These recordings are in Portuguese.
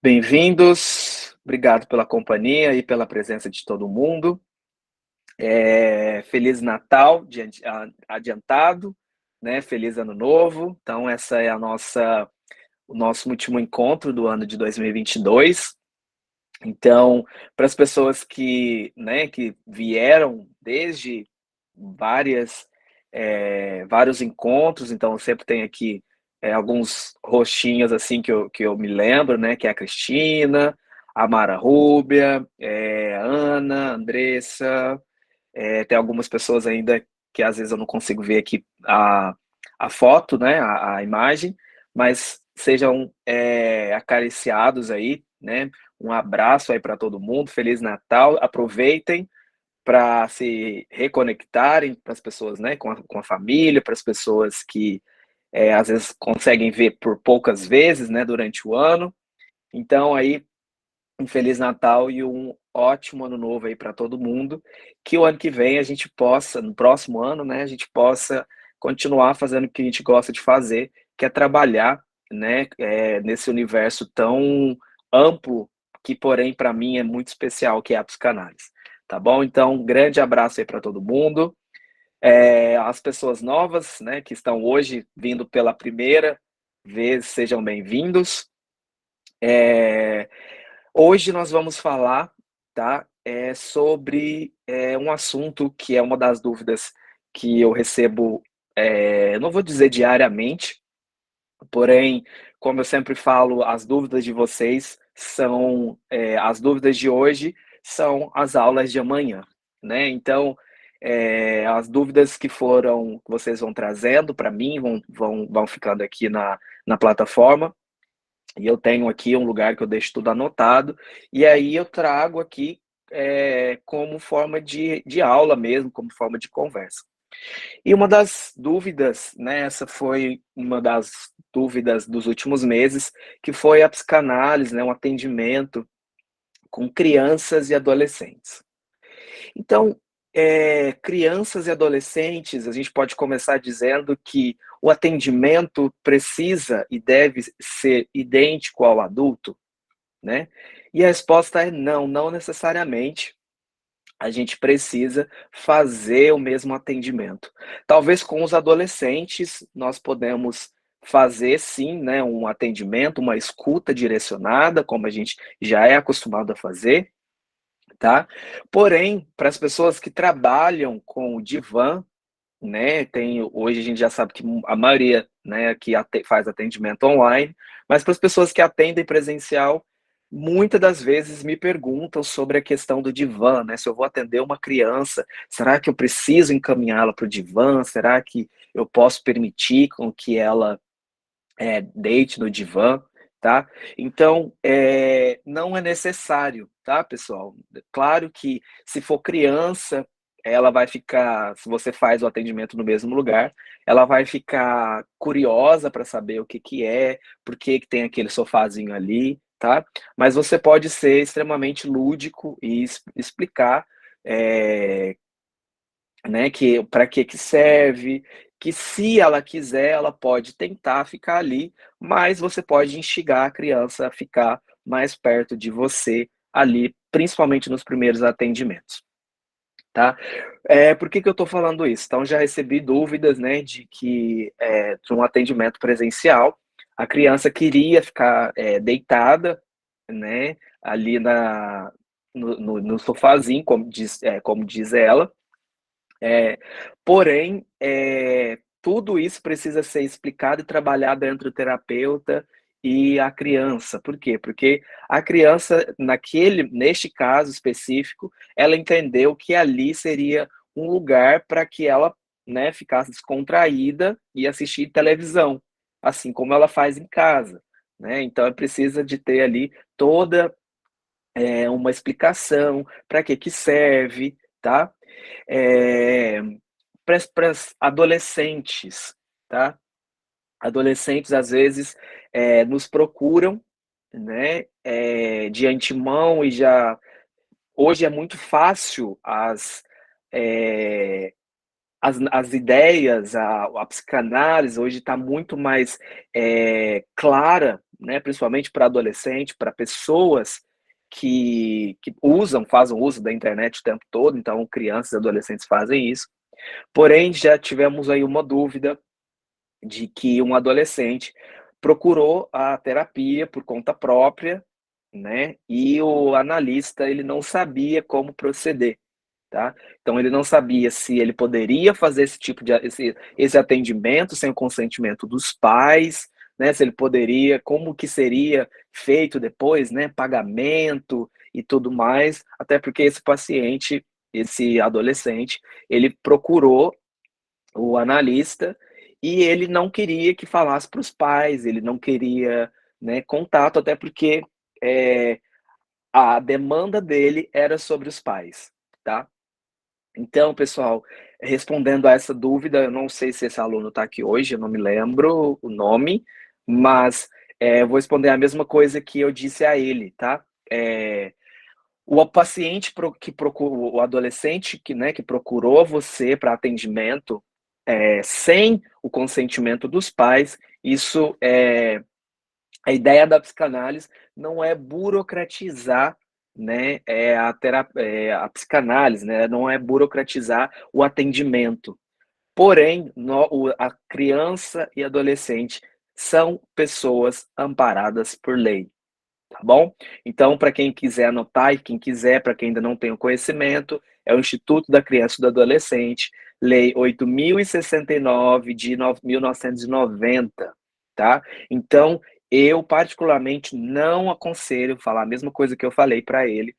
Bem-vindos, obrigado pela companhia e pela presença de todo mundo. Feliz Natal adiantado, né? Feliz Ano Novo. Então, essa é o nosso último encontro do ano de 2022. Então, para as pessoas que vieram desde várias, vários encontros, então sempre tem aqui alguns rostinhos assim que eu me lembro, né? Que é a Cristina, a Mara Rúbia, a Ana, a Andressa, tem algumas pessoas ainda que às vezes eu não consigo ver aqui a foto, né? A imagem, mas sejam acariciados aí, né? Um abraço aí para todo mundo, Feliz Natal, aproveitem para se reconectarem para as pessoas, né, com a família, para as pessoas que às vezes conseguem ver por poucas vezes, né, durante o ano. Então aí um Feliz Natal e um ótimo ano novo aí para todo mundo, que o ano que vem a gente possa, no próximo ano, né, a gente possa continuar fazendo o que a gente gosta de fazer, que é trabalhar, né, nesse universo tão amplo, que porém para mim é muito especial, que é a psicanálise. Tá bom? Então, um grande abraço aí para todo mundo. As pessoas novas, né, que estão hoje vindo pela primeira vez, sejam bem-vindos. Hoje nós vamos falar, tá, sobre um assunto que é uma das dúvidas que eu recebo, não vou dizer diariamente, porém, como eu sempre falo, as dúvidas de vocês são, as dúvidas de hoje são as aulas de amanhã, né? Então, as dúvidas que vocês vão trazendo para mim, vão ficando aqui na plataforma, e eu tenho aqui um lugar que eu deixo tudo anotado, e aí eu trago aqui como forma de aula mesmo, como forma de conversa. E uma das dúvidas, né, essa foi uma das dúvidas dos últimos meses, que foi a psicanálise, né, um atendimento com crianças e adolescentes. Então, crianças e adolescentes, a gente pode começar dizendo que o atendimento precisa e deve ser idêntico ao adulto, né? E a resposta é não, não necessariamente. A gente precisa fazer o mesmo atendimento. Talvez com os adolescentes nós podemos fazer sim, né, um atendimento, uma escuta direcionada, como a gente já é acostumado a fazer, tá? Porém, para as pessoas que trabalham com o divã, né, hoje a gente já sabe que a maioria, né, que faz atendimento online, mas para as pessoas que atendem presencial, muitas das vezes me perguntam sobre a questão do divã, né? Se eu vou atender uma criança, será que eu preciso encaminhá-la para o divã? Será que eu posso permitir com que ela deite no divã, tá? Então, não é necessário, tá, pessoal? Claro que se for criança, ela vai ficar, se você faz o atendimento no mesmo lugar, ela vai ficar curiosa para saber o que que é, por que que tem aquele sofazinho ali, tá? Mas você pode ser extremamente lúdico e explicar, né, que para que serve, que se ela quiser, ela pode tentar ficar ali, mas você pode instigar a criança a ficar mais perto de você ali, principalmente nos primeiros atendimentos, tá? Por que que eu estou falando isso? Então já recebi dúvidas, né, de que de um atendimento presencial, a criança queria ficar deitada, né, ali no sofazinho, como diz ela, é, porém, tudo isso precisa ser explicado e trabalhado entre o terapeuta e a criança. Por quê? Porque a criança, neste caso específico, ela entendeu que ali seria um lugar para que ela, né, ficasse descontraída e assistir televisão, assim como ela faz em casa, né? Então, precisa de ter ali toda uma explicação para que serve, tá? É, para as adolescentes, tá? Adolescentes, às vezes, nos procuram, né, de antemão e já... Hoje é muito fácil eh, as ideias, a psicanálise hoje está muito mais clara, né, principalmente para adolescente, para pessoas que fazem uso da internet o tempo todo, então crianças e adolescentes fazem isso. Porém, já tivemos aí uma dúvida de que um adolescente procurou a terapia por conta própria, né, e o analista ele não sabia como proceder, tá? Então ele não sabia se ele poderia fazer esse tipo de esse atendimento sem o consentimento dos pais, né? Se ele poderia, como que seria feito depois, né? Pagamento e tudo mais, até porque esse paciente, esse adolescente, ele procurou o analista e ele não queria que falasse para os pais, ele não queria, né, contato, até porque a demanda dele era sobre os pais, tá? Então, pessoal, respondendo a essa dúvida, eu não sei se esse aluno está aqui hoje, eu não me lembro o nome, mas vou responder a mesma coisa que eu disse a ele, tá? O paciente que procurou, o adolescente que, né, que procurou você para atendimento sem o consentimento dos pais, isso a ideia da psicanálise não é burocratizar, né, a psicanálise, né, não é burocratizar o atendimento. Porém, a criança e adolescente são pessoas amparadas por lei, tá bom? Então, para quem quiser anotar e quem quiser, para quem ainda não tem o conhecimento, é o Instituto da Criança e do Adolescente, Lei 8.069 de 1990, tá? Então, eu particularmente não aconselho falar a mesma coisa que eu falei para ele.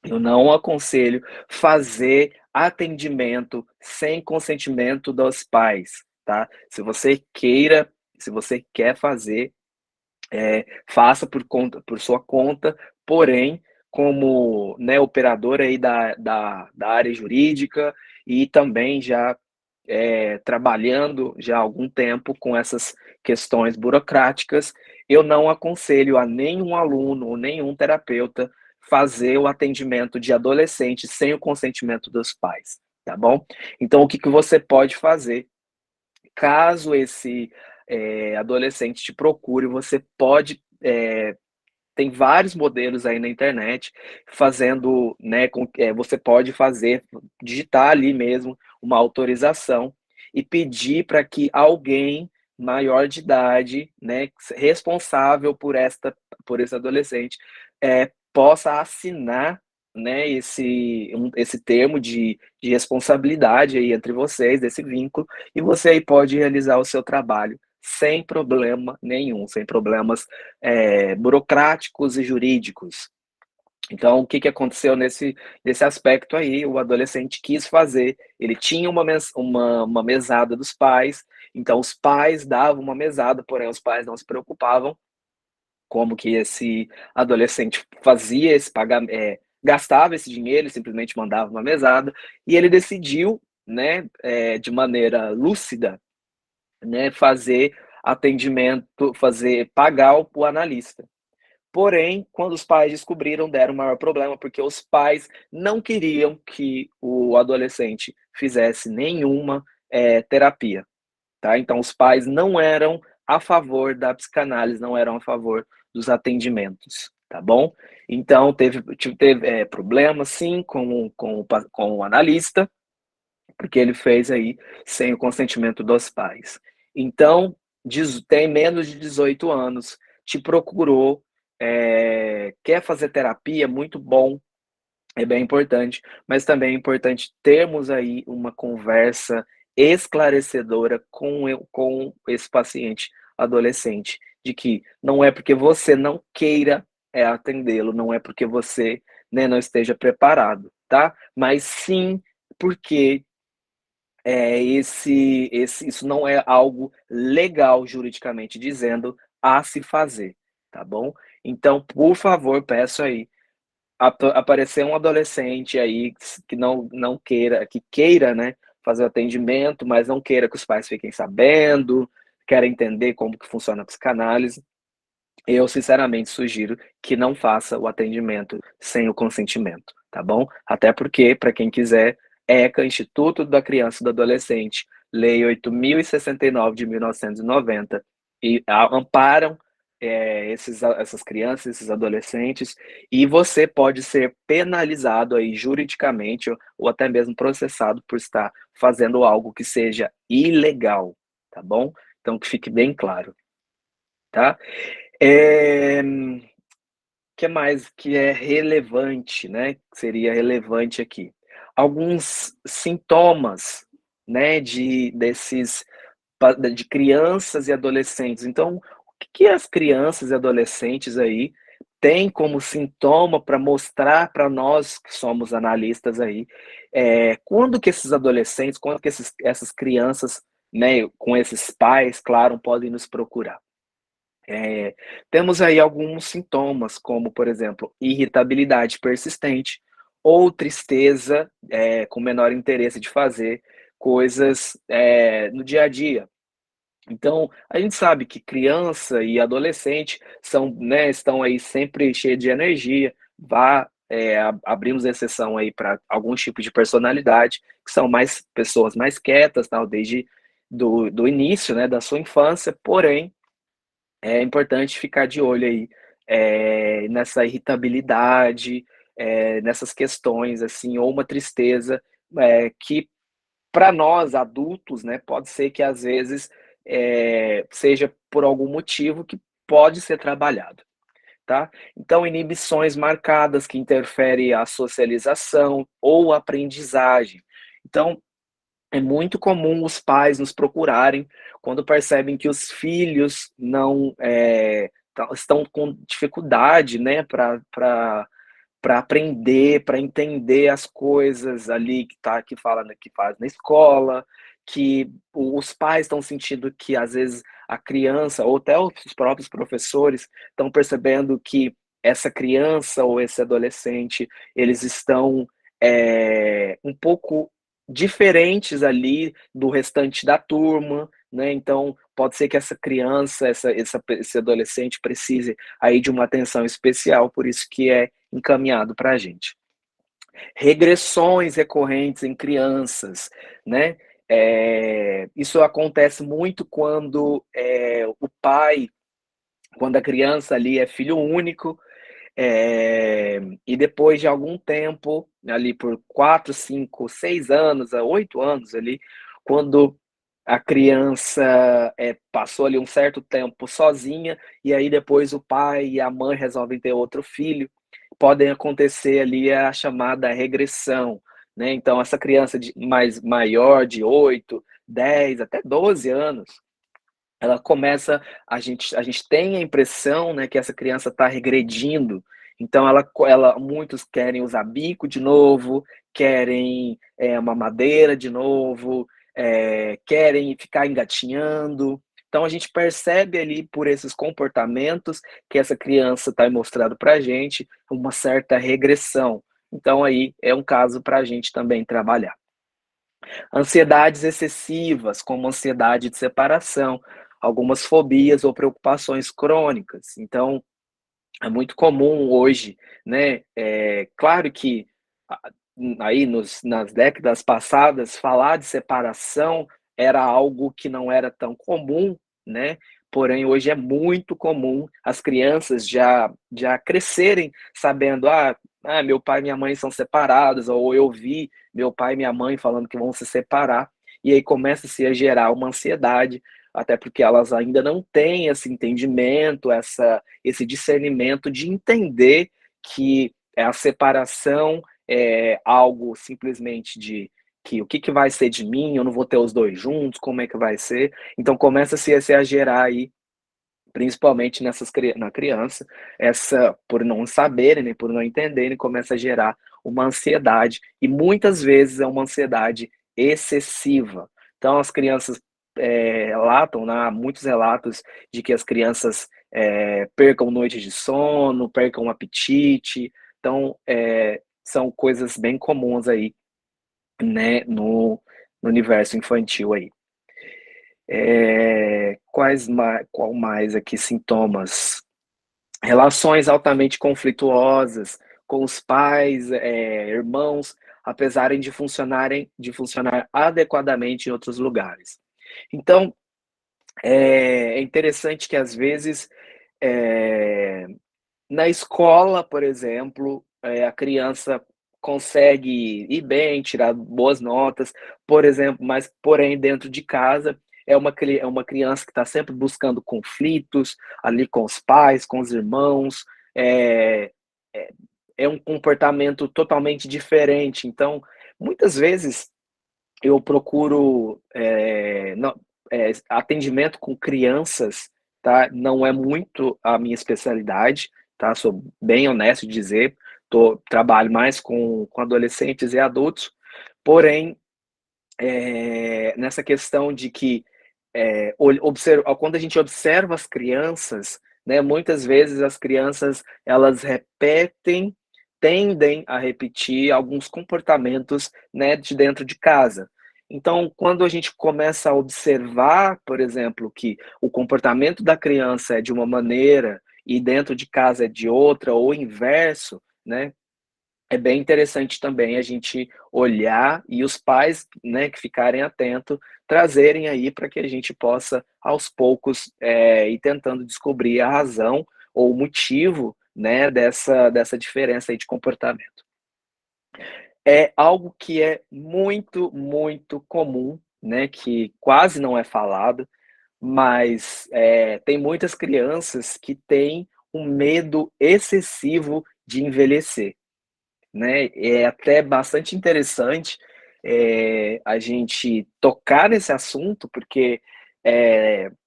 Eu não aconselho fazer atendimento sem consentimento dos pais, tá? Se você quer fazer, faça por sua conta, porém, como, né, operador aí da área jurídica e também já trabalhando já há algum tempo com essas questões burocráticas, eu não aconselho a nenhum aluno ou nenhum terapeuta fazer o atendimento de adolescente sem o consentimento dos pais, tá bom? Então, o que, que você pode fazer? Caso esse adolescente te procure, você pode tem vários modelos aí na internet fazendo, né, você pode fazer, digitar ali mesmo uma autorização e pedir para que alguém maior de idade, né, responsável por esse adolescente, possa assinar, né, esse termo de responsabilidade aí entre vocês, desse vínculo, e você aí pode realizar o seu trabalho sem problema nenhum, sem problemas burocráticos e jurídicos. Então, o que, que aconteceu nesse aspecto aí? O adolescente quis fazer, ele tinha uma mesada dos pais, então os pais davam uma mesada, porém os pais não se preocupavam como que esse adolescente fazia esse pagamento, gastava esse dinheiro, simplesmente mandava uma mesada, e ele decidiu, né, de maneira lúcida, né, fazer atendimento, pagar o analista. Porém, quando os pais descobriram, deram um maior problema, porque os pais não queriam que o adolescente fizesse nenhuma terapia, tá? Então, os pais não eram a favor da psicanálise, não eram a favor dos atendimentos, tá bom? Então, teve problemas, sim, com o analista, porque ele fez aí sem o consentimento dos pais. Então, tem menos de 18 anos, te procurou, quer fazer terapia, muito bom, é bem importante, mas também é importante termos aí uma conversa esclarecedora com esse paciente adolescente, de que não é porque você não queira atendê-lo, não é porque você, né, não esteja preparado, tá? Mas sim porque isso não é algo legal juridicamente dizendo a se fazer, tá bom? Então, por favor, peço aí, aparecer um adolescente aí que não queira, que queira, né, fazer o atendimento, mas não queira que os pais fiquem sabendo, quer entender como que funciona a psicanálise, eu sinceramente sugiro que não faça o atendimento sem o consentimento, tá bom? Até porque, para quem quiser, ECA, Instituto da Criança e do Adolescente, Lei 8.069 de 1990, e amparam essas crianças, esses adolescentes, e você pode ser penalizado aí juridicamente ou até mesmo processado por estar fazendo algo que seja ilegal, tá bom? Então que fique bem claro, tá? Que mais que é relevante, né, que seria relevante aqui? Alguns sintomas, né, de crianças e adolescentes. Então, o que que as crianças e adolescentes aí têm como sintoma para mostrar para nós que somos analistas aí, quando que esses adolescentes, quando que essas crianças, né, com esses pais, claro, podem nos procurar? Eh, Temos aí alguns sintomas, como, por exemplo, irritabilidade persistente ou tristeza, com menor interesse de fazer coisas, no dia a dia. Então, a gente sabe que criança e adolescente são, né, estão aí sempre cheios de energia, abrimos exceção aí para alguns tipos de personalidade, que são mais pessoas mais quietas, tal, desde do início, né, da sua infância, porém, é importante ficar de olho aí, nessa irritabilidade, nessas questões, assim, ou uma tristeza, que para nós adultos, né, pode ser que às vezes, seja por algum motivo que pode ser trabalhado, tá. Então inibições marcadas que interferem a socialização ou aprendizagem. Então, é muito comum os pais nos procurarem quando percebem que os filhos não, estão com dificuldade, né, para aprender, para entender as coisas ali que faz na escola, que os pais estão sentindo que às vezes a criança ou até os próprios professores estão percebendo que essa criança ou esse adolescente, eles estão, um pouco diferentes ali do restante da turma, né, então pode ser que essa criança, esse adolescente precise aí de uma atenção especial, por isso que é encaminhado para a gente. Regressões recorrentes em crianças, né? Isso acontece muito quando o pai, quando a criança ali é filho único, e depois de algum tempo, ali por 4, 5, 6 anos, a 8 anos ali, quando a criança passou ali um certo tempo sozinha, e aí depois o pai e a mãe resolvem ter outro filho, podem acontecer ali a chamada regressão, né? Então, essa criança mais maior, de 8, 10, até 12 anos, ela começa, a gente tem a impressão, né, que essa criança está regredindo, então muitos querem usar bico de novo, querem, mamadeira de novo, querem ficar engatinhando. Então a gente percebe ali por esses comportamentos que essa criança está mostrando para a gente uma certa regressão. Então aí é um caso para a gente também trabalhar. Ansiedades excessivas, como ansiedade de separação, algumas fobias ou preocupações crônicas. Então, é muito comum hoje, né? Claro que aí nas décadas passadas, falar de separação era algo que não era tão comum, né? Porém, hoje é muito comum as crianças já crescerem sabendo, meu pai e minha mãe são separados, ou eu vi meu pai e minha mãe falando que vão se separar, e aí começa-se a gerar uma ansiedade, até porque elas ainda não têm esse entendimento, esse discernimento de entender que a separação é algo simplesmente de que o que, que vai ser de mim, eu não vou ter os dois juntos, como é que vai ser? Então começa-se a gerar aí, principalmente na criança, por não saberem, né, por não entenderem, começa a gerar uma ansiedade, e muitas vezes é uma ansiedade excessiva. Então as crianças relatam, né, muitos relatos de que as crianças percam noites de sono, percam o apetite, então são coisas bem comuns aí, né, no universo infantil aí. Qual mais aqui sintomas? Relações altamente conflituosas com os pais, irmãos, apesar de funcionar adequadamente em outros lugares. Então, é interessante que às vezes, Na escola, por exemplo, a criança consegue ir bem, tirar boas notas, por exemplo, mas porém dentro de casa é uma criança que está sempre buscando conflitos ali com os pais, com os irmãos, é, é, é um comportamento totalmente diferente. Então, muitas vezes eu procuro atendimento com crianças, tá? Não é muito a minha especialidade, tá? Sou bem honesto de dizer, trabalho mais com adolescentes e adultos, porém, nessa questão de que quando a gente observa as crianças, né, muitas vezes as crianças elas tendem a repetir alguns comportamentos, né, de dentro de casa. Então, quando a gente começa a observar, por exemplo, que o comportamento da criança é de uma maneira e dentro de casa é de outra, ou o inverso, né, é bem interessante também a gente olhar e os pais, né, que ficarem atentos, trazerem aí para que a gente possa, aos poucos, ir tentando descobrir a razão ou o motivo, né, dessa diferença aí de comportamento. É algo que é muito, muito comum, né, que quase não é falado, mas tem muitas crianças que têm um medo excessivo de envelhecer, né? É até bastante interessante a gente tocar nesse assunto, porque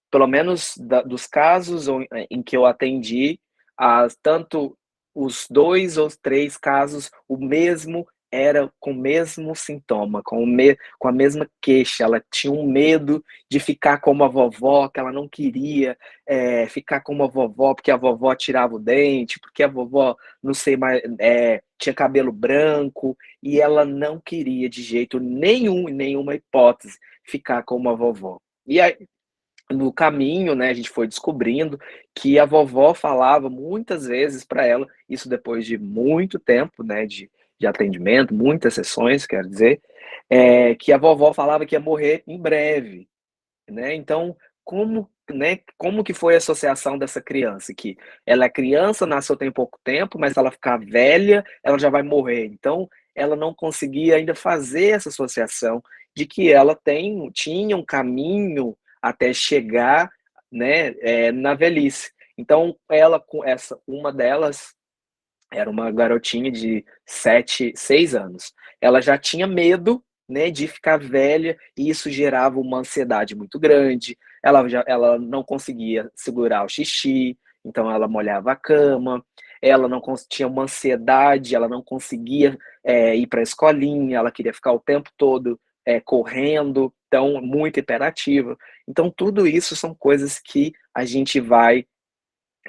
pelo menos dos casos em que eu atendi, tanto os dois ou três casos, o mesmo era com o mesmo sintoma, com a mesma queixa. Ela tinha um medo de ficar como a vovó, que ela não queria ficar como a vovó, porque a vovó tirava o dente, porque a vovó não sei mais, tinha cabelo branco, e ela não queria de jeito nenhum, em nenhuma hipótese, ficar como a vovó. E aí, no caminho, né, a gente foi descobrindo que a vovó falava muitas vezes para ela, isso depois de muito tempo, né, de atendimento, muitas sessões, quero dizer, que a vovó falava que ia morrer em breve, né? Então, como que foi a associação dessa criança? Que ela é criança, nasceu tem pouco tempo, mas se ela ficar velha, ela já vai morrer. Então, ela não conseguia ainda fazer essa associação de que ela tinha um caminho até chegar, né, na velhice. Então, uma delas era uma garotinha de 6 anos. Ela já tinha medo, né, de ficar velha e isso gerava uma ansiedade muito grande. Ela não conseguia segurar o xixi, então ela molhava a cama. Ela não tinha uma ansiedade, ela não conseguia ir para a escolinha, ela queria ficar o tempo todo correndo, então muito hiperativa. Então tudo isso são coisas que a gente vai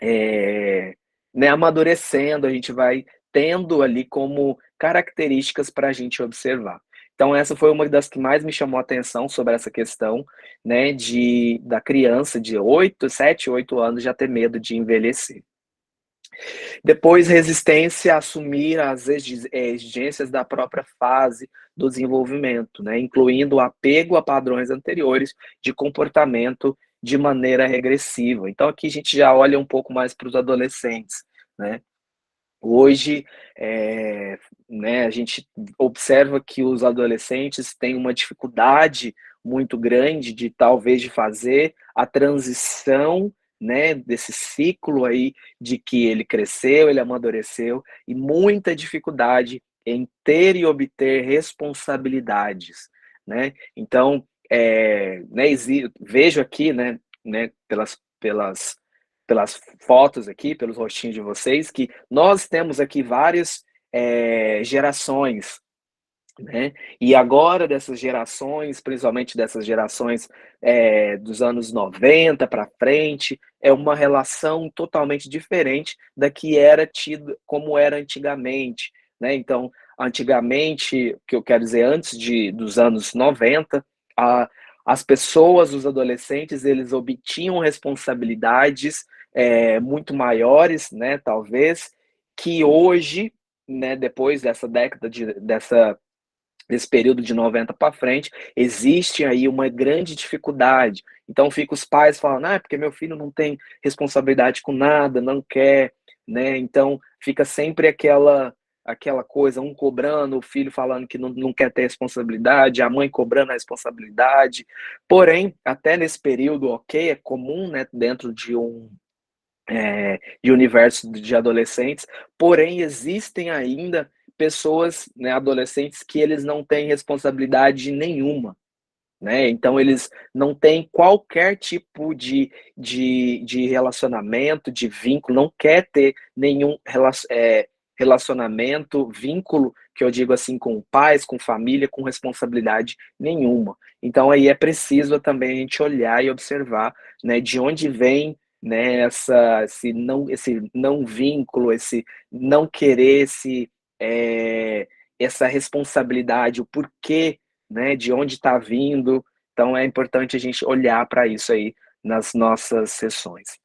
é, né, amadurecendo, a gente vai tendo ali como características para a gente observar. Então, essa foi uma das que mais me chamou a atenção sobre essa questão, né, da criança de 7, 8 anos já ter medo de envelhecer. Depois, resistência a assumir as exigências da própria fase do desenvolvimento, né, incluindo o apego a padrões anteriores de comportamento de maneira regressiva. Então, aqui a gente já olha um pouco mais para os adolescentes, né? Hoje, né, a gente observa que os adolescentes têm uma dificuldade muito grande de talvez de fazer a transição, né, desse ciclo aí de que ele cresceu, ele amadureceu e muita dificuldade em ter e obter responsabilidades, né? Então, né, vejo aqui, né, pelas fotos aqui, pelos rostinhos de vocês, que nós temos aqui várias gerações, né? E agora dessas gerações, principalmente dessas gerações dos anos 90 para frente, é uma relação totalmente diferente da que era tido como era antigamente, né? Então, antigamente, o que eu quero dizer, dos anos 90, a, as pessoas, os adolescentes, eles obtinham responsabilidades muito maiores, né? Talvez, que hoje, né, depois dessa década nesse período de 90 para frente, existe aí uma grande dificuldade. Então fica os pais falando: "Ah, porque meu filho não tem responsabilidade com nada, não quer", né, então fica sempre aquela coisa, um cobrando, o filho falando que não quer ter responsabilidade, a mãe cobrando a responsabilidade. Porém, até nesse período, ok, é comum, né, dentro de universo de adolescentes, porém existem ainda pessoas, né, adolescentes, que eles não têm responsabilidade nenhuma, né? Então eles não têm qualquer tipo de relacionamento, de vínculo, não quer ter nenhum relacionamento, vínculo, que eu digo assim, com pais, com família, com responsabilidade nenhuma. Então aí é preciso também a gente olhar e observar, né, de onde vem, né, esse não vínculo, esse não querer, essa responsabilidade, o porquê, né, de onde está vindo. Então é importante a gente olhar para isso aí nas nossas sessões.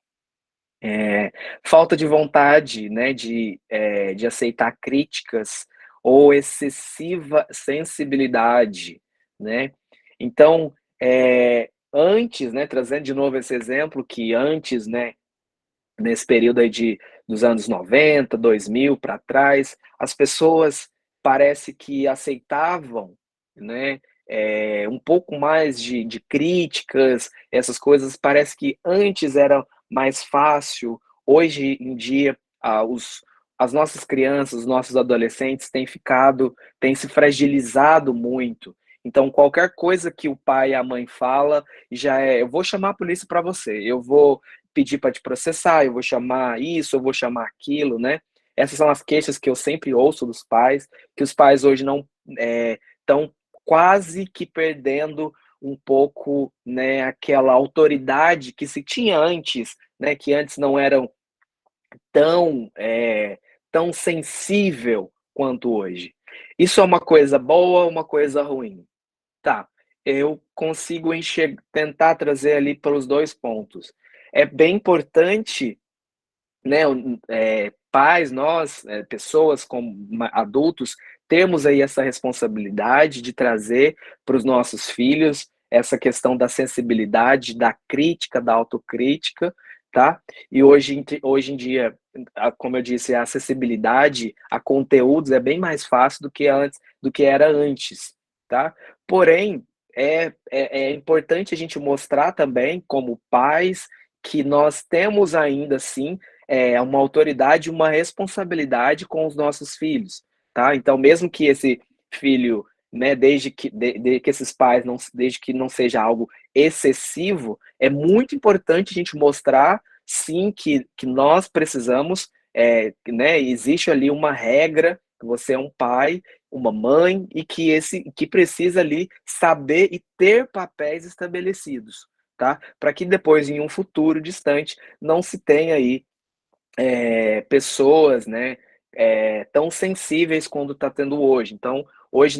É, falta de vontade, né, de aceitar críticas ou excessiva sensibilidade, né? Então, antes, né, trazendo de novo esse exemplo, que antes, né, nesse período aí dos anos 90, 2000 para trás, as pessoas parece que aceitavam, né, um pouco mais de críticas, essas coisas, parece que antes era mais fácil. Hoje em dia, as nossas crianças, os nossos adolescentes têm se fragilizado muito. Então, qualquer coisa que o pai e a mãe fala, já é: eu vou chamar a polícia para você, eu vou pedir para te processar, eu vou chamar isso, eu vou chamar aquilo, né? Essas são as queixas que eu sempre ouço dos pais, que os pais hoje não estão quase que perdendo um pouco, né, aquela autoridade que se tinha antes, né, que antes não eram tão sensível quanto hoje. Isso é uma coisa boa ou uma coisa ruim? Tá, eu consigo tentar trazer ali para os 2 pontos. É bem importante, né, pais, nós, pessoas como adultos, temos aí essa responsabilidade de trazer para os nossos filhos essa questão da sensibilidade, da crítica, da autocrítica, tá? E hoje em dia, como eu disse, a acessibilidade a conteúdos é bem mais fácil do que era antes, tá? Porém, é importante a gente mostrar também, como pais, que nós temos ainda assim uma autoridade, uma responsabilidade com os nossos filhos, tá? Então, mesmo que esse filho, né, desde que esses pais não, desde que não seja algo excessivo, é muito importante a gente mostrar, sim, que nós precisamos, né, existe ali uma regra, que você é um pai, uma mãe, e que precisa ali saber e ter papéis estabelecidos, tá? Para que depois, em um futuro distante, não se tenha aí pessoas, né, tão sensíveis quando está tendo hoje. Então, hoje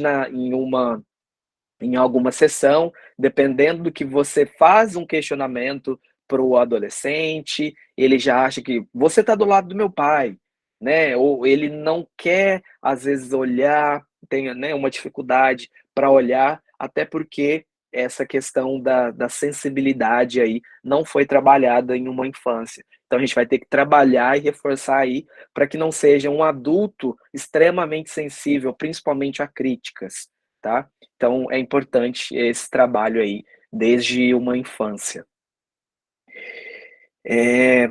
em alguma sessão, dependendo do que você faz um questionamento para o adolescente, ele já acha que você está do lado do meu pai, né? Ou ele não quer, às vezes, olhar, tem, né, uma dificuldade para olhar, até porque essa questão da sensibilidade aí não foi trabalhada em uma infância. Então a gente vai ter que trabalhar e reforçar aí para que não seja um adulto extremamente sensível, principalmente a críticas, tá? Então é importante esse trabalho aí desde uma infância.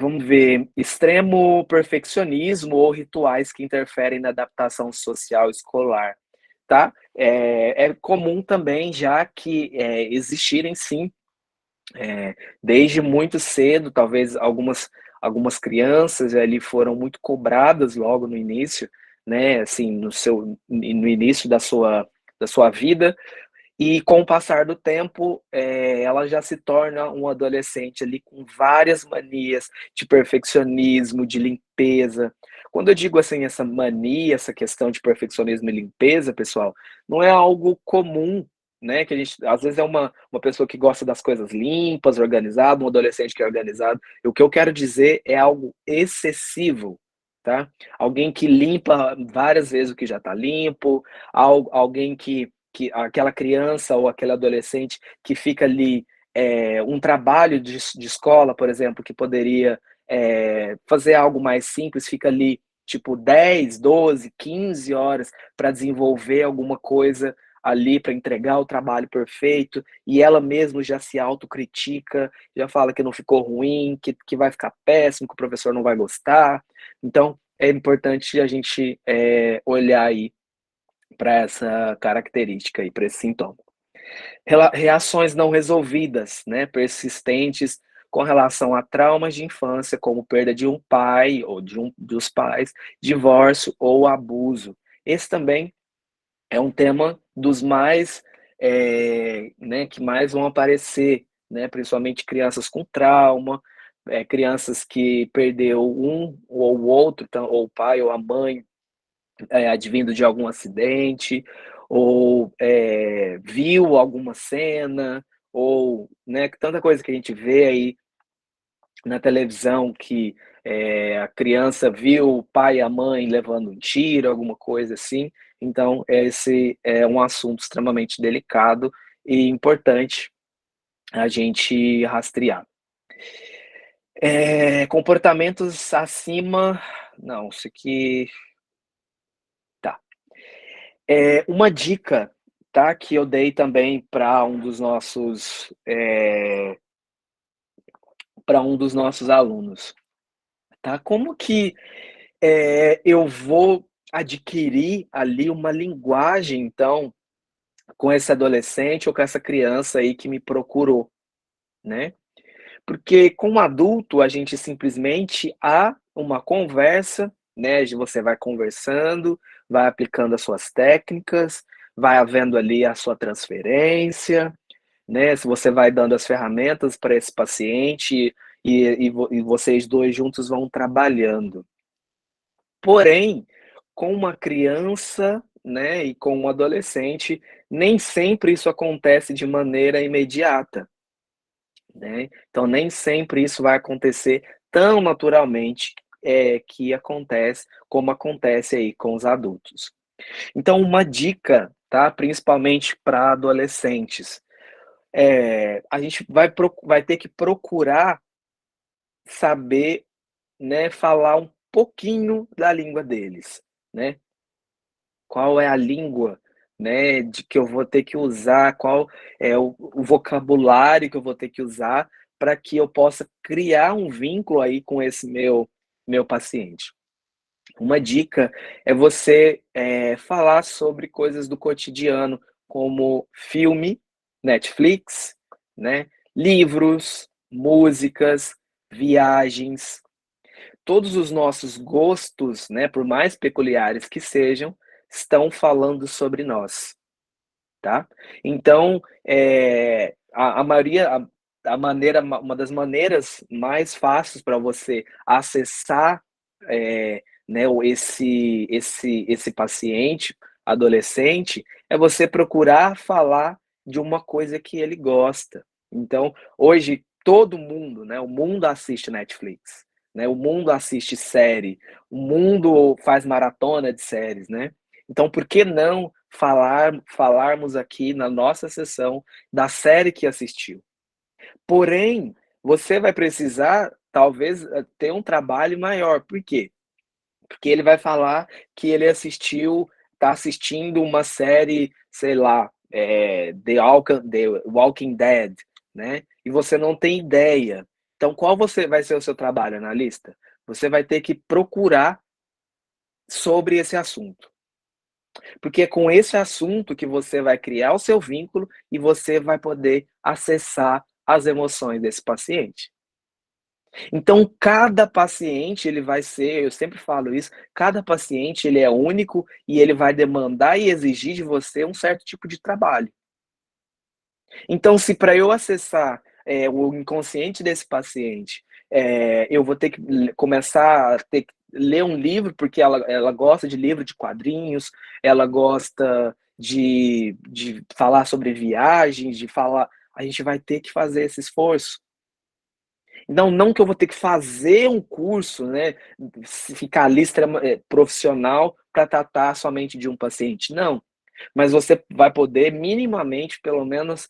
Vamos ver, extremo perfeccionismo ou rituais que interferem na adaptação social escolar, tá? É comum também já que existirem sim, desde muito cedo, talvez algumas crianças ali foram muito cobradas logo no início, né? Assim, no início da sua vida, e com o passar do tempo, ela já se torna um adolescente ali com várias manias de perfeccionismo, de limpeza. Quando eu digo assim, essa mania, essa questão de perfeccionismo e limpeza, pessoal, não é algo comum, né? Que a gente, às vezes, é uma pessoa que gosta das coisas limpas, organizado, um adolescente que é organizado. E o que eu quero dizer é algo excessivo, tá? Alguém que limpa várias vezes o que já está limpo, alguém que que aquela criança ou aquele adolescente que fica ali, um trabalho de escola, por exemplo, que poderia, fazer algo mais simples, fica ali tipo 10, 12, 15 horas para desenvolver alguma coisa ali, para entregar o trabalho perfeito, e ela mesma já se autocritica, já fala que não ficou ruim, que vai ficar péssimo, que o professor não vai gostar. Então, é importante a gente olhar aí para essa característica aí, para esse sintoma. Reações não resolvidas, né, persistentes com relação a traumas de infância, como perda de um pai ou de dos pais, divórcio ou abuso. Esse também é um tema dos mais, né, que mais vão aparecer, né, principalmente crianças com trauma, crianças que perdeu um ou o outro, então, ou o pai ou a mãe, advindo de algum acidente, ou viu alguma cena, ou né, tanta coisa que a gente vê aí na televisão que a criança viu o pai e a mãe levando um tiro, alguma coisa assim. Então, esse é um assunto extremamente delicado e importante a gente rastrear. Comportamentos acima. Não, isso aqui. Tá. Uma dica, tá, que eu dei também para um dos nossos alunos, tá? Como que eu vou adquirir ali uma linguagem, então, com esse adolescente ou com essa criança aí que me procurou, né? Porque com o adulto a gente simplesmente há uma conversa, né? Você vai conversando, vai aplicando as suas técnicas, vai havendo ali a sua transferência, né? Se você vai dando as ferramentas para esse paciente e vocês dois juntos vão trabalhando. Porém, com uma criança, né, e com um adolescente, nem sempre isso acontece de maneira imediata, né? Então, nem sempre isso vai acontecer tão naturalmente, que acontece como acontece aí com os adultos. Então, uma dica, tá? Principalmente para adolescentes, a gente vai ter que procurar saber, né, falar um pouquinho da língua deles, né? Qual é a língua, né, de que eu vou ter que usar, qual é o vocabulário que eu vou ter que usar para que eu possa criar um vínculo aí com esse meu paciente. Uma dica é você, falar sobre coisas do cotidiano, como filme, Netflix, né, livros, músicas, viagens. Todos os nossos gostos, né, por mais peculiares que sejam, estão falando sobre nós, tá? Então, a maioria, uma das maneiras mais fáceis para você acessar, né, esse paciente adolescente, é você procurar falar de uma coisa que ele gosta. Então, hoje todo mundo, né, o mundo assiste Netflix, né, o mundo assiste série, o mundo faz maratona de séries, né? Então, por que não falarmos aqui na nossa sessão da série que assistiu? Porém, você vai precisar, talvez, ter um trabalho maior. Por quê? Porque ele vai falar que ele está assistindo uma série, sei lá, The Walking Dead, né? E você não tem ideia. Então, qual vai ser o seu trabalho, analista? Você vai ter que procurar sobre esse assunto. Porque é com esse assunto que você vai criar o seu vínculo e você vai poder acessar as emoções desse paciente. Então, cada paciente, ele vai ser, eu sempre falo isso, cada paciente ele é único e ele vai demandar e exigir de você um certo tipo de trabalho. Então, se para eu acessar, o inconsciente desse paciente, eu vou ter que começar a ter que ler um livro, porque ela gosta de livro de quadrinhos, ela gosta de falar sobre viagens, a gente vai ter que fazer esse esforço. Então, não que eu vou ter que fazer um curso, né, ficar ali profissional para tratar somente de um paciente, não. mas você vai poder minimamente, pelo menos,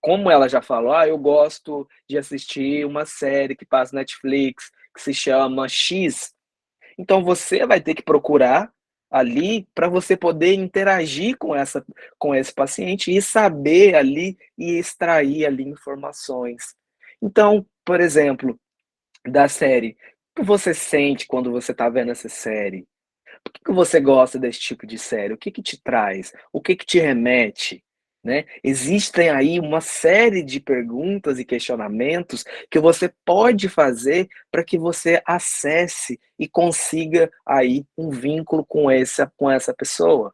como ela já falou: "Ah, eu gosto de assistir uma série que passa na Netflix, que se chama X", então você vai ter que procurar ali para você poder interagir com esse paciente e saber ali e extrair ali informações. Então, por exemplo, da série, o que você sente quando você está vendo essa série? Por que você gosta desse tipo de série? O que te traz? O que te remete? Né? Existem aí uma série de perguntas e questionamentos que você pode fazer para que você acesse e consiga aí um vínculo com essa pessoa.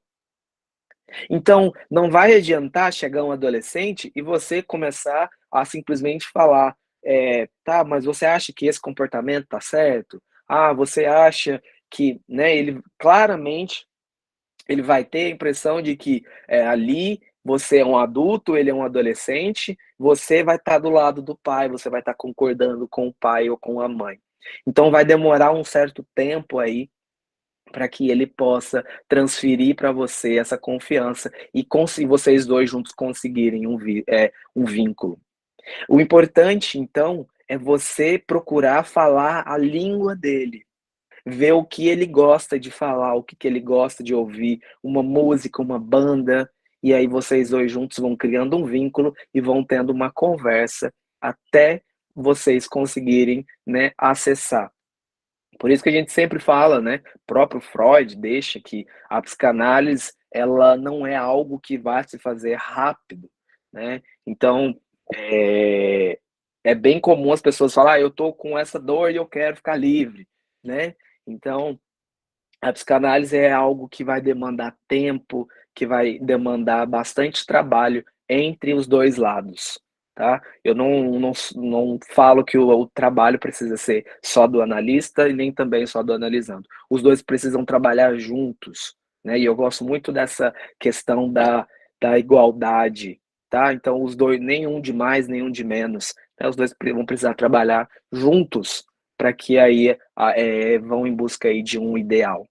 Então, não vai adiantar chegar um adolescente e você começar a simplesmente falar, tá, mas você acha que esse comportamento tá certo? Ah, você acha que, né, ele claramente ele vai ter a impressão de que, ali você é um adulto, ele é um adolescente, você vai estar do lado do pai, você vai estar concordando com o pai ou com a mãe. Então vai demorar um certo tempo aí para que ele possa transferir para você essa confiança e vocês dois juntos conseguirem um vínculo. O importante, então, é você procurar falar a língua dele, ver o que ele gosta de falar, o que que ele gosta de ouvir, uma música, uma banda, e aí vocês dois juntos vão criando um vínculo e vão tendo uma conversa até vocês conseguirem, né, acessar. Por isso que a gente sempre fala, né, próprio Freud deixa que a psicanálise, ela não é algo que vai se fazer rápido, né. Então, é é bem comum as pessoas falar: "Ah, eu tô com essa dor e eu quero ficar livre", né. Então, a psicanálise é algo que vai demandar tempo, que vai demandar bastante trabalho entre os 2 lados, tá. Eu não falo que o trabalho precisa ser só do analista e nem também só do analisando. Os 2 precisam trabalhar juntos, né, e eu gosto muito dessa questão da igualdade, tá. Então os 2 nenhum de mais, nenhum de menos, né, os 2 vão precisar trabalhar juntos para que aí, vão em busca aí de um ideal.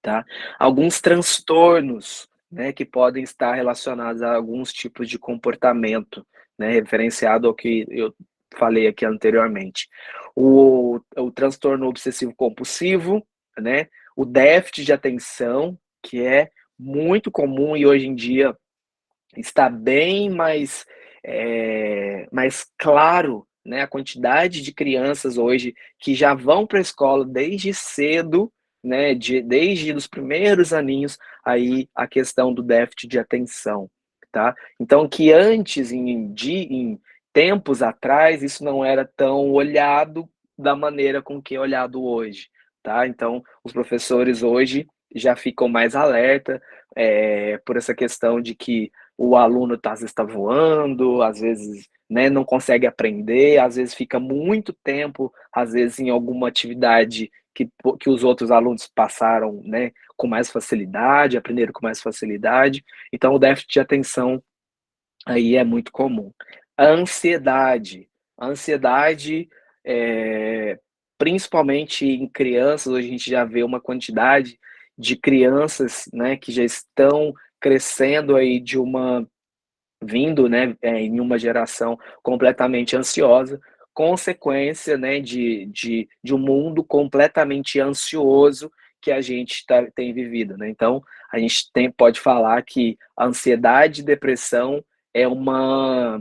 Tá? Alguns transtornos, né, que podem estar relacionados a alguns tipos de comportamento, né, referenciado ao que eu falei aqui anteriormente. O transtorno obsessivo compulsivo, né, o déficit de atenção, que é muito comum e hoje em dia está bem mais claro, né, a quantidade de crianças hoje que já vão para a escola desde cedo, né, desde os primeiros aninhos, aí a questão do déficit de atenção, tá. Então que antes em tempos atrás, isso não era tão olhado da maneira com que é olhado hoje, tá. Então os professores hoje já ficam mais alerta, por essa questão de que o aluno às vezes está voando, às vezes, né, não consegue aprender, às vezes fica muito tempo, às vezes em alguma atividade que os outros alunos passaram, né, com mais facilidade, aprenderam com mais facilidade, então o déficit de atenção aí é muito comum. A ansiedade, eh, principalmente em crianças, hoje a gente já vê uma quantidade de crianças, né, que já estão crescendo aí de uma vindo, né, em uma geração completamente ansiosa, consequência, né, de um mundo completamente ansioso que a gente tem vivido, né. Então, a gente pode falar que a ansiedade e depressão é uma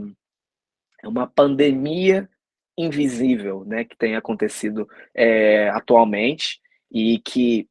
pandemia invisível, né, que tem acontecido, atualmente e que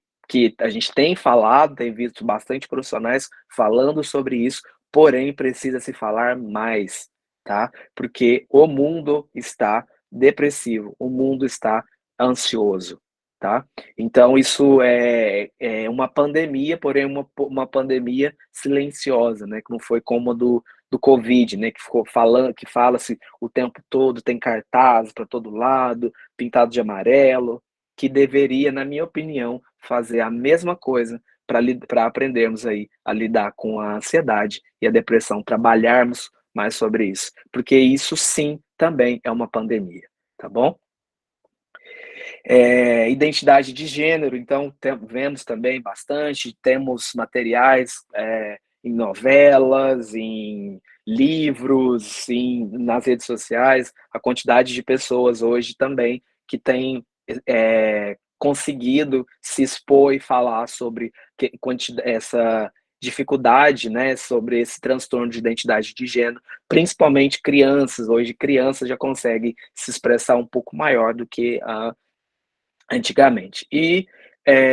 a gente tem falado, tem visto bastante profissionais falando sobre isso, porém precisa se falar mais, tá, porque o mundo está depressivo, o mundo está ansioso, tá. Então isso é uma pandemia, porém uma pandemia silenciosa, né, que não foi como a do Covid, né, que ficou falando que fala-se o tempo todo, tem cartaz para todo lado, pintado de amarelo, que deveria, na minha opinião, fazer a mesma coisa para aprendermos aí a lidar com a ansiedade e a depressão, trabalharmos mais sobre isso, porque isso sim também é uma pandemia, tá bom? Identidade de gênero, então vemos também bastante, temos materiais em novelas, em livros, nas redes sociais, a quantidade de pessoas hoje também que tem conseguido se expor e falar sobre essa dificuldade, né, sobre esse transtorno de identidade de gênero, principalmente crianças. Hoje, crianças já conseguem se expressar um pouco maior do que antigamente. E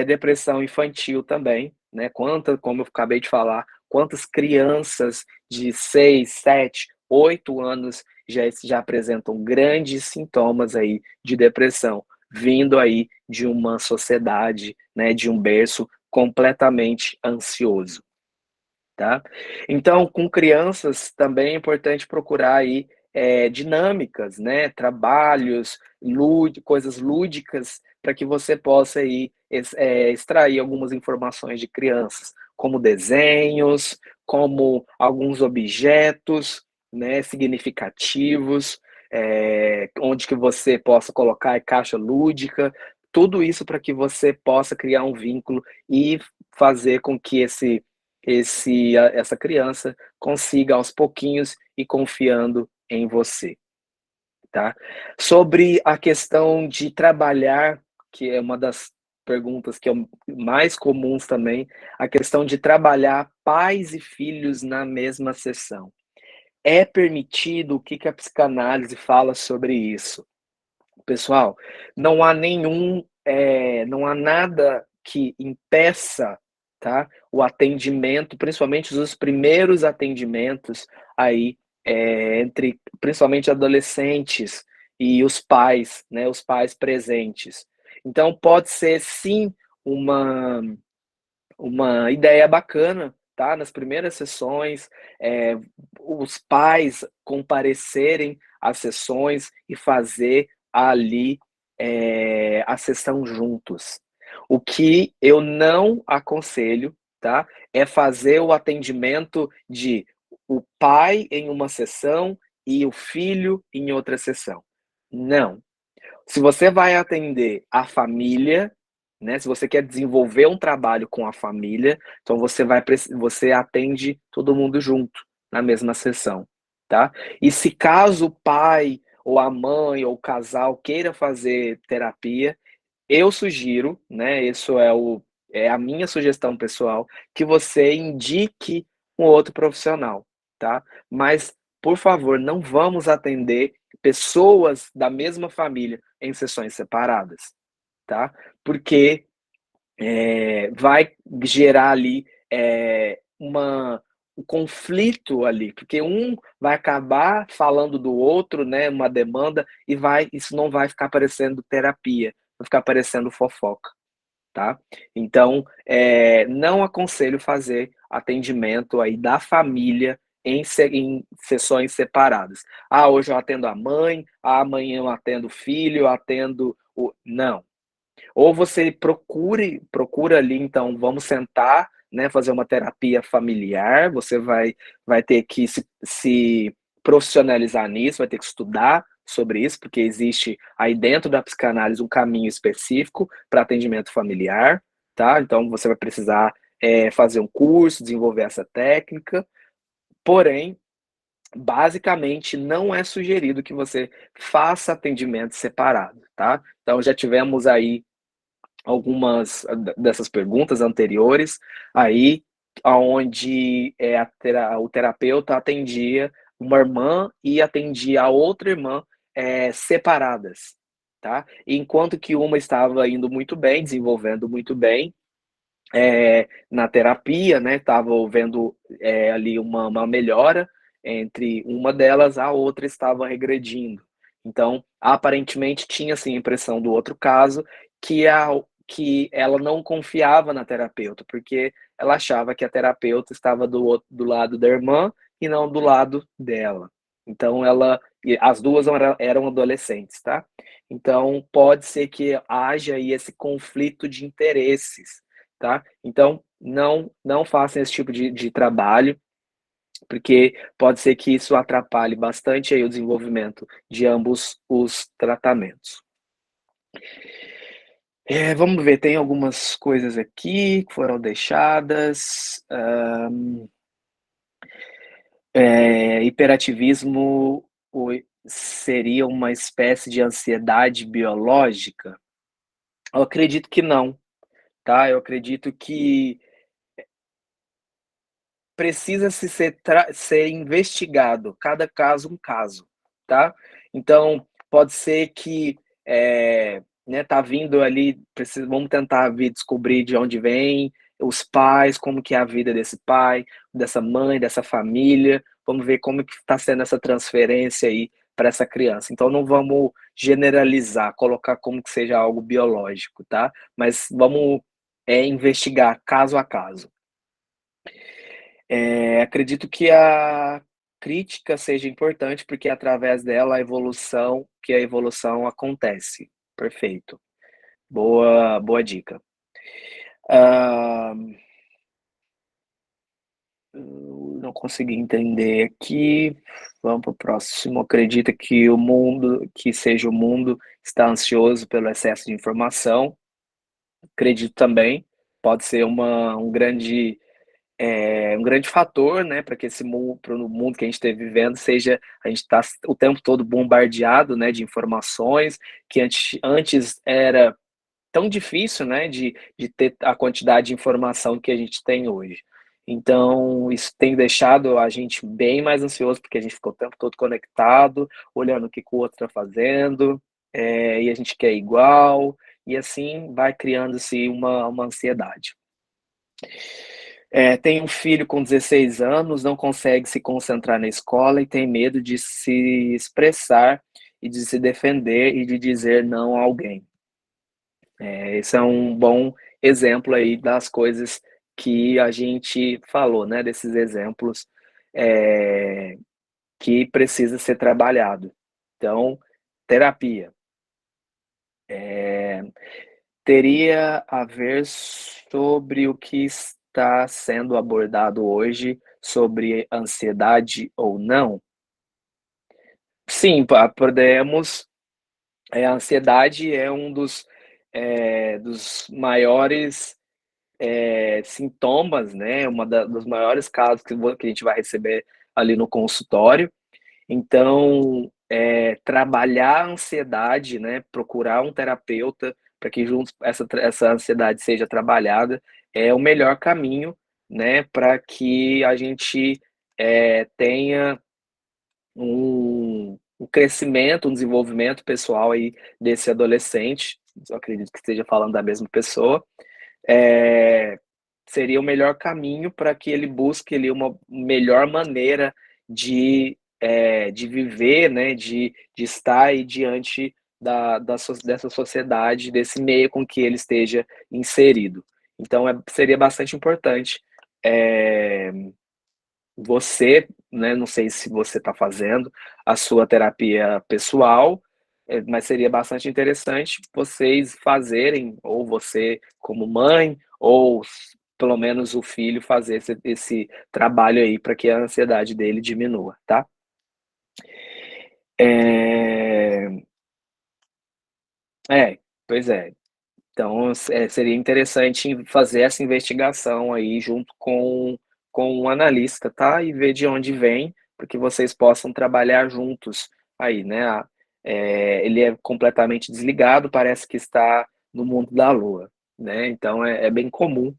depressão infantil também, né? Como eu acabei de falar, quantas crianças de 6, 7, 8 anos já apresentam grandes sintomas aí de depressão, vindo aí de uma sociedade, né, de um berço completamente ansioso, tá? Então, com crianças também é importante procurar aí dinâmicas, né? Trabalhos, coisas lúdicas, para que você possa aí extrair algumas informações de crianças, como desenhos, como alguns objetos, né, significativos, onde que você possa colocar caixa lúdica, tudo isso para que você possa criar um vínculo e fazer com que essa criança consiga aos pouquinhos ir confiando em você, tá? Sobre a questão de trabalhar, que é uma das perguntas que é mais comuns também, a questão de trabalhar pais e filhos na mesma sessão. É permitido? O que que a psicanálise fala sobre isso? Pessoal, não há nada que impeça, tá, o atendimento, principalmente os primeiros atendimentos aí, entre principalmente adolescentes e os pais, né, os pais presentes. Então pode ser sim uma uma ideia bacana, tá? Nas primeiras sessões, os pais comparecerem às sessões e fazer ali a sessão juntos. O que eu não aconselho, tá? É fazer o atendimento de o pai em uma sessão e o filho em outra sessão. Não. Se você vai atender a família, né, se você quer desenvolver um trabalho com a família, então você atende todo mundo junto na mesma sessão, tá? E se caso o pai ou a mãe ou o casal queira fazer terapia, eu sugiro, né, isso é a minha sugestão pessoal, que você indique um outro profissional, tá? Mas, por favor, não vamos atender pessoas da mesma família em sessões separadas, tá? Porque vai gerar ali um conflito ali, porque um vai acabar falando do outro, né, uma demanda, e isso não vai ficar parecendo terapia, vai ficar parecendo fofoca, tá? Então, não aconselho fazer atendimento aí da família em sessões separadas. Ah, hoje eu atendo a mãe, amanhã eu atendo o filho, eu atendo o... Não, ou você procura ali, então, vamos sentar, né, fazer uma terapia familiar, você vai ter que se profissionalizar nisso, vai ter que estudar sobre isso, porque existe aí dentro da psicanálise um caminho específico para atendimento familiar, tá? Então você vai precisar fazer um curso, desenvolver essa técnica, porém, basicamente não é sugerido que você faça atendimento separado, tá? Então já tivemos aí algumas dessas perguntas anteriores, aí aonde o terapeuta atendia uma irmã e atendia a outra irmã separadas, tá? Enquanto que uma estava indo muito bem, desenvolvendo muito bem na terapia, né? Estava vendo ali uma melhora entre uma delas, a outra estava regredindo. Então, aparentemente tinha assim a impressão do outro caso que que ela não confiava na terapeuta, porque ela achava que a terapeuta estava do lado da irmã e não do lado dela. Então as duas eram adolescentes, tá? Então pode ser que haja aí esse conflito de interesses, tá? Então não façam esse tipo de trabalho, porque pode ser que isso atrapalhe bastante aí o desenvolvimento de ambos os tratamentos. Vamos ver, tem algumas coisas aqui que foram deixadas. Hiperativismo seria uma espécie de ansiedade biológica? Eu acredito que não, tá? Eu acredito que precisa se ser investigado, cada caso um caso, tá? Então, pode ser que, né, tá vindo ali, vamos tentar descobrir de onde vem, os pais, como que é a vida desse pai, dessa mãe, dessa família, vamos ver como que está sendo essa transferência aí para essa criança. Então, não vamos generalizar, colocar como que seja algo biológico, tá? Mas vamos investigar caso a caso. Acredito que a crítica seja importante, porque é através dela a evolução acontece. Perfeito. Boa, boa dica. Ah, não consegui entender aqui. Vamos para o próximo. Acredita que o mundo está ansioso pelo excesso de informação? Acredito também. Pode ser um grande fator, né, para que esse mundo, para o mundo que a gente esteja vivendo, seja a gente está o tempo todo bombardeado, né, de informações que antes era tão difícil, né, de ter a quantidade de informação que a gente tem hoje. Então, isso tem deixado a gente bem mais ansioso, porque a gente ficou o tempo todo conectado, olhando o que o outro está fazendo, e a gente quer igual, e assim vai criando-se uma ansiedade. Tem um filho com 16 anos, não consegue se concentrar na escola e tem medo de se expressar e de se defender e de dizer não a alguém. Esse é um bom exemplo aí das coisas que a gente falou, né? Desses exemplos é, que precisa ser trabalhado. Então, terapia. Teria a ver sobre o que está sendo abordado hoje sobre ansiedade ou não? Sim, podemos. A ansiedade é um dos maiores sintomas, né? Dos maiores casos que a gente vai receber ali no consultório. Então, trabalhar a ansiedade, né, procurar um terapeuta para que juntos essa ansiedade seja trabalhada, é o melhor caminho, né, para que a gente tenha um crescimento, um desenvolvimento pessoal aí desse adolescente. Eu acredito que esteja falando da mesma pessoa. É, Seria o melhor caminho para que ele busque ali uma melhor maneira de viver, né, de estar aí diante dessa sociedade, desse meio com que ele esteja inserido. Então, seria bastante importante é, você, né, não sei se você está fazendo a sua terapia pessoal, mas seria bastante interessante vocês fazerem, ou você como mãe, ou pelo menos o filho fazer esse trabalho aí para que a ansiedade dele diminua, tá? É, pois é. Então, seria interessante fazer essa investigação aí junto com um analista, tá? E ver de onde vem, para que vocês possam trabalhar juntos aí, né? Ele é completamente desligado, parece que está no mundo da lua, né? Então, é bem comum.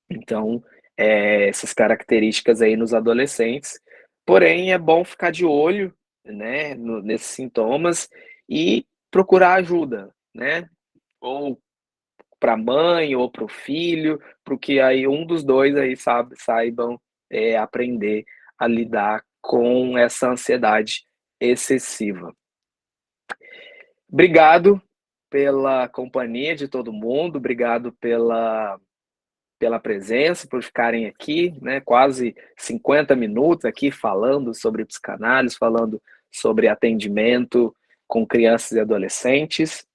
Então, essas características aí nos adolescentes. Porém, é bom ficar de olho, né, nesses sintomas e procurar ajuda, né? Ou para a mãe ou para o filho, para que aí um dos dois aí saibam aprender a lidar com essa ansiedade excessiva. Obrigado pela companhia de todo mundo, obrigado pela presença, por ficarem aqui, né, quase 50 minutos aqui falando sobre psicanálise, falando sobre atendimento com crianças e adolescentes.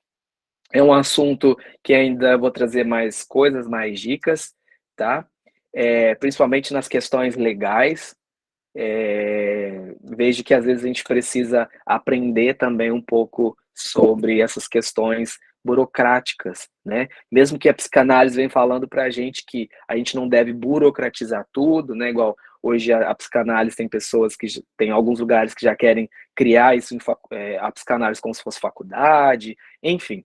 É um assunto que ainda vou trazer mais coisas, mais dicas, tá? Principalmente nas questões legais. Vejo que às vezes a gente precisa aprender também um pouco sobre essas questões burocráticas, né? Mesmo que a psicanálise vem falando para a gente não deve burocratizar tudo, né? Igual hoje a psicanálise tem pessoas que tem alguns lugares que já querem criar isso a psicanálise como se fosse faculdade, enfim.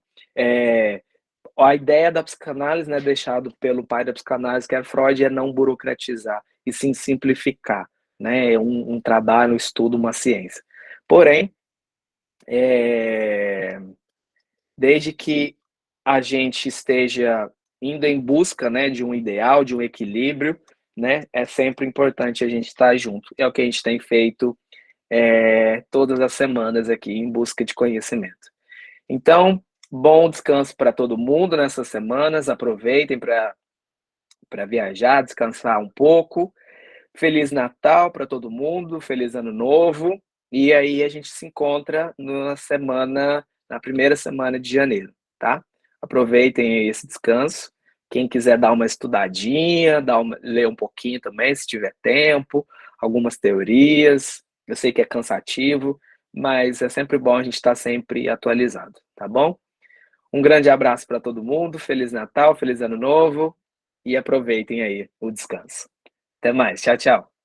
A ideia da psicanálise, né, deixado pelo pai da psicanálise, que é Freud, é não burocratizar e sim simplificar, né? É um trabalho, um estudo, uma ciência. Porém, é, desde que a gente esteja indo em busca, né, de um ideal, de um equilíbrio, né, é sempre importante a gente estar junto. É o que a gente tem feito todas as semanas aqui em busca de conhecimento. Então, bom descanso para todo mundo nessas semanas. Aproveitem para viajar, descansar um pouco. Feliz Natal para todo mundo, feliz Ano Novo. E aí a gente se encontra na primeira semana de janeiro, tá? Aproveitem esse descanso. Quem quiser dar uma estudadinha, ler um pouquinho também, se tiver tempo, algumas teorias. Eu sei que é cansativo, mas é sempre bom a gente estar sempre atualizado, tá bom? Um grande abraço para todo mundo, Feliz Natal, Feliz Ano Novo e aproveitem aí o descanso. Até mais, tchau, tchau.